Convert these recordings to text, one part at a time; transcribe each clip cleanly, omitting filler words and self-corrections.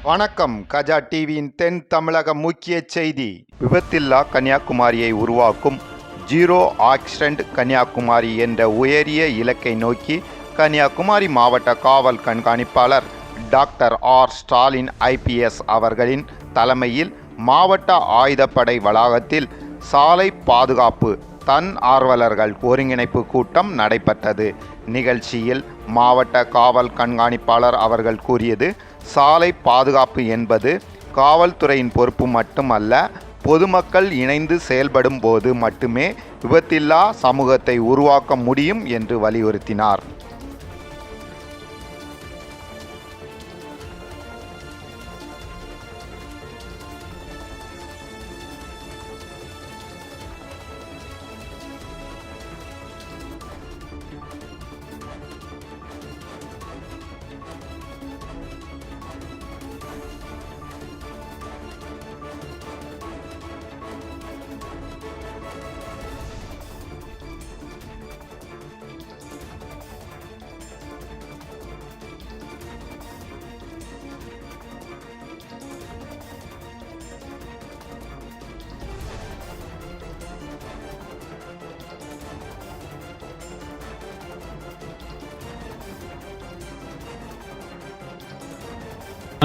வணக்கம். கஜா டிவியின் தென் தமிழக முக்கிய செய்தி. விபத்தில்லா கன்னியாகுமரியை உருவாக்கும் ஜீரோ ஆக்சிடென்ட் கன்னியாகுமரி என்ற உயரிய இலக்கை நோக்கி கன்னியாகுமரி மாவட்ட காவல் கண்காணிப்பாளர் டாக்டர் ஆர் ஸ்டாலின் IPS அவர்களின் தலைமையில் மாவட்ட ஆயுதப்படை வளாகத்தில் சாலை பாதுகாப்பு தன் ஆர்வலர்கள் ஒருங்கிணைப்பு கூட்டம் நடைபெற்றது. நிகழ்ச்சியில் மாவட்ட காவல் கண்காணிப்பாளர் அவர்கள் கூறியது, சாலை பாதுகாப்பு என்பது காவல்துறையின் பொறுப்பு மட்டுமல்ல, பொதுமக்கள் இணைந்து செயல்படும் போது மட்டுமே விபத்தில்லா சமூகத்தை உருவாக்க முடியும் என்று வலியுறுத்தினார்.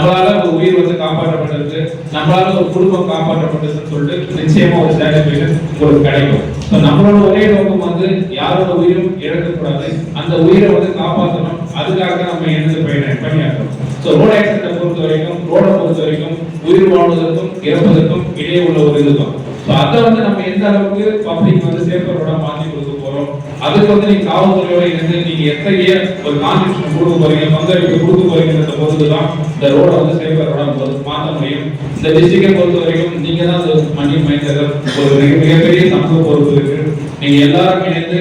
நம்மளால ஒரு உயிர் காப்பாற்றப்பட்டிருக்கு, நம்மளால ஒரு குடும்பம் காப்பாற்றப்பட்டதுன்னு சொல்லிட்டு நிச்சயமா ஒரு சாட்டிஸ்ஃபேக்ஷன் உங்களுக்கு கிடைக்கும். நம்மளோட ஒரே நோக்கம் யாரோட உயிரும் இழக்கக்கூடாது, அந்த உயிரை காப்பாற்றணும். அதுக்காக நம்ம என்னது பணியாற்றணும். ரோட் ஆக்சிடென்ட்டை பொறுத்த வரைக்கும் உயிர் வாழ்வதற்கும் இறப்பதற்கும் இடையே உள்ள ஒரு இதுதான். அதை நம்ம எந்த அளவுக்கு பப்ளிக் சேஃபர் ரோடா மாற்றி கொடுக்க போறோம், அதுக்கு நீங்க காவல்துறையோட இணைந்து நீங்க எத்தகைய ஒரு கான்ட்ரிபியூஷன் கொடுக்க போறீங்க, பங்களிப்பு கொடுக்க போறீங்கன்றத பொறுத்துதான் இந்த ரோட சேஃபர் ரோடா மாற்ற முடியும். இந்த டிஸ்ட்ரிக்டை பொறுத்த வரைக்கும் நீங்க தான் மணி மைண்டர் ஒரு மிகப்பெரிய சமூக பொறுப்பு இருக்கு. நீங்க எல்லாரும் இணைந்து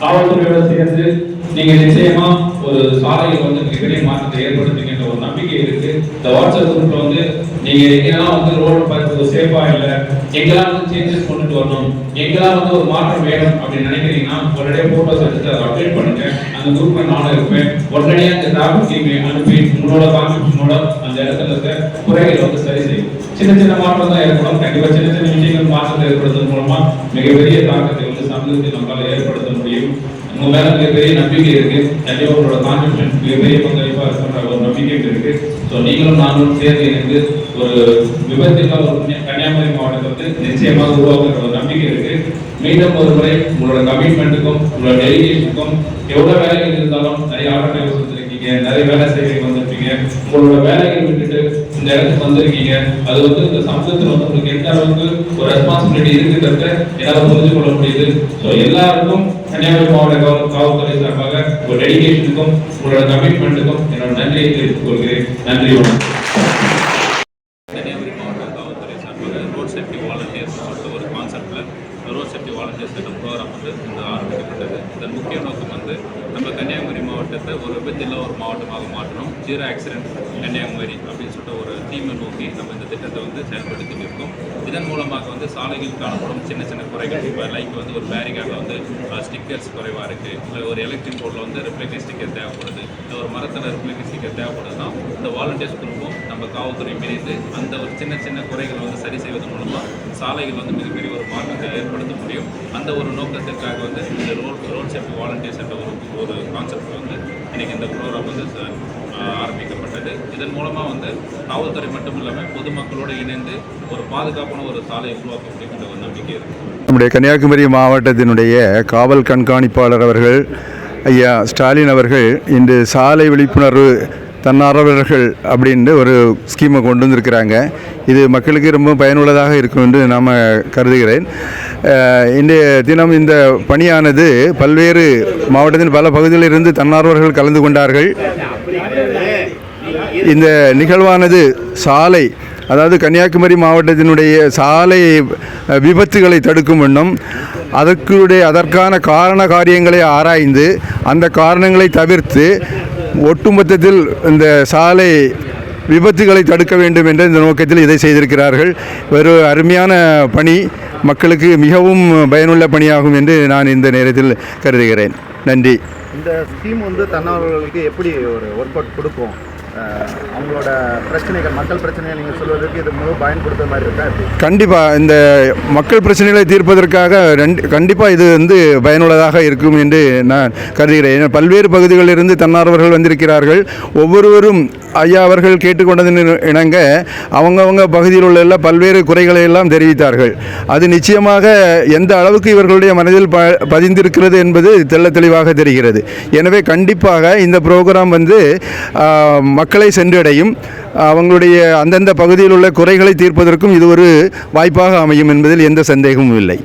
காவல்துறையோட சேர்ந்து நீங்க நிச்சயமா ஒரு சாலையில் மிகப்பெரிய மாற்றத்தை ஏற்படுத்துகின்ற ஒரு நம்பிக்கை இருக்கு. இந்த வாட்ஸ்அப் குரூப்ல நீங்க எங்கெல்லாம் ரோடு பார்த்து சேஃபா இல்ல, எங்கெல்லாம் சேஞ்சஸ் கொண்டுட்டு வரணும், எங்கெல்லாம் ஒரு மாற்றம் வேணும் அப்படின்னு நினைக்கிறீங்கன்னா உடனே போட்டோஸ் எடுத்து அதை அப்டேட் பண்ணுங்க. அந்த குரூப்ல நானும் இருப்பேன். உடனே அந்த டிராபிக் டீம் அனுப்பி உங்களோட கான்ட்ரிபியூஷனோட அந்த இடத்துல இருக்க குறைகளை சரி செய்யும். சின்ன சின்ன மாற்றம் தான் ஏற்படும். கண்டிப்பா சின்ன சின்ன விஷயங்கள் மாற்றத்தை ஏற்படுத்துவதன் மூலமா மிகப்பெரிய தாக்கத்தை சமூகத்தை நம்மளால ஏற்படுத்த முடியும். உங்க மேல மிகப்பெரிய நம்பிக்கை இருக்கு. கண்டிப்பா உங்களோட கான்ட்ரிபியூஷன் மிகப்பெரிய பங்களிப்பா இருக்கின்ற ஒரு நம்பிக்கை இருக்கு. நீங்களும் நானும் சேர்ந்து எனக்கு ஒரு விபத்தில்லா ஒரு கன்னியாகுமரி மாவட்டத்தை நிச்சயமாக உருவாக்குற ஒரு நம்பிக்கை இருக்கு. மீண்டும் ஒரு முறை உங்களோட கமிட்மெண்ட்டுக்கும் உங்களோட டெலிகேஷனுக்கும் எவ்வளவு வேலைகள் இருந்தாலும் நிறைய ஆர்டர் டிரைவர்ஸ் வந்திருக்கீங்க, நிறைய வேலை செய்திகள் வந்திருக்கீங்க, உங்களோட வேலைகள் விட்டுட்டு இந்த இடத்துக்கு வந்திருக்கீங்க. அது இந்த சமூகத்தில் உங்களுக்கு எந்த அளவுக்கு ஒரு ரெஸ்பான்சிபிலிட்டி இருக்குன்றத என்னால புரிஞ்சு கொள்ள முடியுது. எல்லாருக்கும் கன்னியாகுமரி மாவட்ட காவல்துறை சார்பாக ஒரு டெடிகேஷனுக்கும் உங்களோட கமிட்மெண்ட்டுக்கும் என்னோட நன்றியை தெரிவித்துக் கொள்கிறேன். நன்றி, வணக்கம். கன்னியாகுமரி மாவட்ட காவல்துறை சார்பாக ரோட் சேஃப்டி வாலண்டியர்ஸ் சொல்லிட்டு ஒரு கான்செப்ட்ல ரோட் சேஃப்டி வாலண்டியர்ஸ் என்ற ப்ரோக்ராம் ஆரம்பிக்கப்பட்டது. இதன் முக்கிய நோக்கம் நம்ம கன்னியாகுமரி மாவட்டத்தை ஒரு விபத்தில்லா ஒரு மாவட்டமாக மாற்றணும், ஜீரோ ஆக்சிடென்ட் கன்னியாகுமரி அப்படின்னு சொல்லிட்டு ஒரு தீமை நோக்கி நம்ம இந்த திட்டத்தை செயல்படுத்தி இருக்கோம். இதன் மூலமாக சாலைகளில் காணப்படும் சின்ன சின்ன குறைகள், இப்போ லைக் ஒரு பேரிகார்டில் ஸ்டிக்கர்ஸ் குறைவாக இருக்குது, இல்லை ஒரு எலக்ட்ரிக் போர்டில் ரிஃப்ளெக்டிவ் ஸ்டிக்கர் தேவைப்படுது, இல்லை ஒரு மரத்தில் ரிஃப்ளெக்டிவ் ஸ்டிக்கர் தேவைப்படுதுன்னா இந்த வாலண்டியர்ஸ் குரூப்பும் நம்ம காவல்துறை இணைந்து அந்த ஒரு சின்ன சின்ன குறைகளை சரி செய்வதன் மூலமாக சாலைகள் மிகப்பெரிய ஒரு மாற்றத்தை ஏற்படுத்த முடியும். அந்த ஒரு நோக்கத்திற்காக இந்த ரோட் சேஃப்டி வாலண்டியர்ஸ் என்ற ஒரு கான்செப்ட் இன்னைக்கு இந்த ப்ரோக்ராம் ஆரம்பிக்கப்பட்டது. இதன் மூலமாக காவல்துறை மட்டும் இல்லாமல் பொதுமக்களோடு இணைந்து ஒரு பாதுகாப்பான ஒரு சாலையை உருவாக்க முடியும் என்ற ஒரு நம்பிக்கை இருக்குது. நம்முடைய கன்னியாகுமரி மாவட்டத்தினுடைய காவல் கண்காணிப்பாளர் அவர்கள் ஐயா ஸ்டாலின் அவர்கள் இன்று சாலை விழிப்புணர்வு தன்னார்வலர்கள் அப்படின்ட்டு ஒரு ஸ்கீமை கொண்டு வந்திருக்கிறாங்க. இது மக்களுக்கு ரொம்ப பயனுள்ளதாக இருக்கும் என்று நாம் கருதுகிறேன். இன்றைய தினம் இந்த பணியானது பல்வேறு மாவட்டத்தின் பல பகுதிகளிலிருந்து தன்னார்வலர்கள் கலந்து கொண்டார்கள். இந்த நிகழ்வானது சாலை, அதாவது கன்னியாகுமரி மாவட்டத்தினுடைய சாலை விபத்துகளை தடுக்கும் வண்ணம் அதற்கான காரண காரியங்களை ஆராய்ந்து அந்த காரணங்களை தவிர்த்து ஒட்டுமொத்தத்தில் இந்த சாலை விபத்துகளை தடுக்க வேண்டும் என்ற இந்த நோக்கத்தில் இதை செய்திருக்கிறார்கள். ஒரு அருமையான பணி, மக்களுக்கு மிகவும் பயனுள்ள பணியாகும் என்று நான் இந்த நேரத்தில் கருதுகிறேன். நன்றி. இந்த ஸ்கீம் தன்னார்வலர்களுக்கு எப்படி ஒரு ஒர்க் அவுட் கொடுக்கும்? அவங்களோட பிரச்சனைகள், மக்கள் பிரச்சனையை நீங்கள் சொல்வதற்கு இது முழு பயன் கொடுத்த மாதிரி இருக்கா? எப்படி? கண்டிப்பாக இந்த மக்கள் பிரச்சனைகளை தீர்ப்பதற்காக கண்டிப்பாக இது வந்து பயனுள்ளதாக இருக்கும் என்று நான் கருதுகிறேன். ஏன்னா பல்வேறு பகுதிகளிலிருந்து தன்னார்வர்கள் வந்திருக்கிறார்கள். ஒவ்வொருவரும் ஐயா அவர்கள் கேட்டுக்கொண்டதின் இணங்க அவங்கவங்க பகுதியில் உள்ள பல்வேறு குறைகளை எல்லாம் தெரிவித்தார்கள். அது நிச்சயமாக எந்த அளவுக்கு இவர்களுடைய மனதில் பதிந்திருக்கிறது என்பது தெள்ள தெளிவாக தெரிகிறது. எனவே கண்டிப்பாக இந்த ப்ரோக்ராம் வந்து மக்களை சென்றடையும், அவங்களுடைய அந்தந்த பகுதியில் உள்ள குறைகளை தீர்ப்பதற்கும் இது ஒரு வாய்ப்பாக அமையும் என்பதில் எந்த சந்தேகமும் இல்லை.